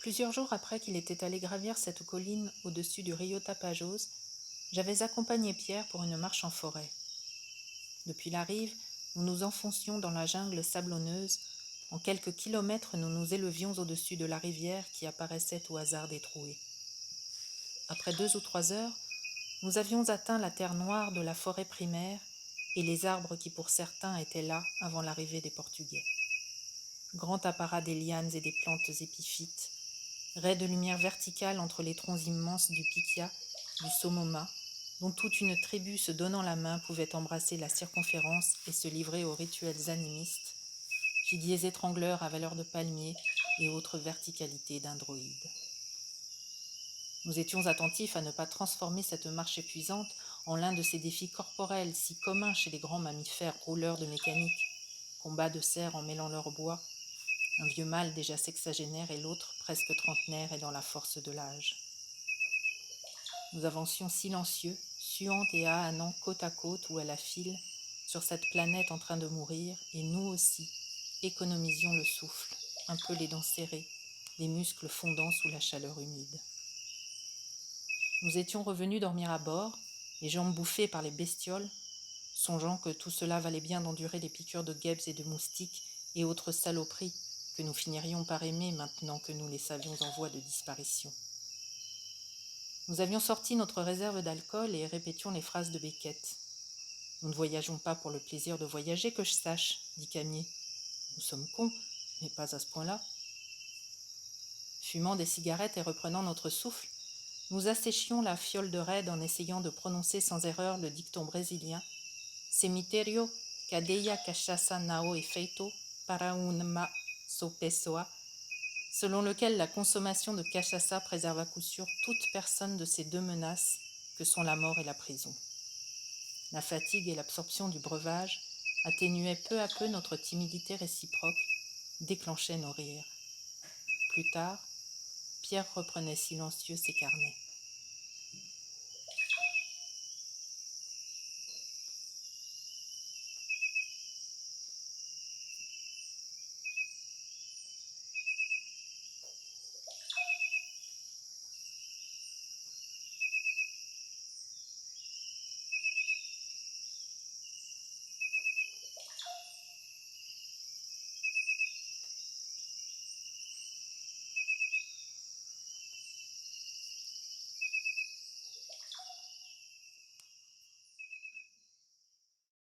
Plusieurs jours après qu'il était allé gravir cette colline au-dessus du rio Tapajós, j'avais accompagné Pierre pour une marche en forêt. Depuis la rive, nous nous enfoncions dans la jungle sablonneuse. En quelques kilomètres, nous nous élevions au-dessus de la rivière qui apparaissait au hasard des trouées. Après 2 ou 3 heures, nous avions atteint la terre noire de la forêt primaire et les arbres qui pour certains étaient là avant l'arrivée des Portugais. Grand apparat des lianes et des plantes épiphytes, raies de lumière verticale entre les troncs immenses du piquia, du somoma, dont toute une tribu se donnant la main pouvait embrasser la circonférence et se livrer aux rituels animistes, figuiers étrangleurs à valeur de palmier et autres verticalités d'androïdes. Nous étions attentifs à ne pas transformer cette marche épuisante en l'un de ces défis corporels si communs chez les grands mammifères rouleurs de mécanique, combats de cerfs en mêlant leur bois, un vieux mâle déjà sexagénaire et l'autre presque trentenaire et dans la force de l'âge. Nous avancions silencieux, suantes et ahanant côte à côte ou à la file, sur cette planète en train de mourir, et nous aussi économisions le souffle, un peu les dents serrées, les muscles fondants sous la chaleur humide. Nous étions revenus dormir à bord, les jambes bouffées par les bestioles, songeant que tout cela valait bien d'endurer les piqûres de guêpes et de moustiques et autres saloperies que nous finirions par aimer maintenant que nous les savions en voie de disparition. Nous avions sorti notre réserve d'alcool et répétions les phrases de Beckett. « Nous ne voyageons pas pour le plaisir de voyager, que je sache, dit Camier. Nous sommes cons, mais pas à ce point-là. » Fumant des cigarettes et reprenant notre souffle, nous asséchions la fiole de raid en essayant de prononcer sans erreur le dicton brésilien « Cemiterio cadeia cachaça nao efeito para uma só pessoa », selon lequel la consommation de cachaça préserve à coup sûr toute personne de ces deux menaces que sont la mort et la prison. La fatigue et l'absorption du breuvage atténuaient peu à peu notre timidité réciproque, déclenchaient nos rires. Plus tard, Pierre reprenait silencieux ses carnets.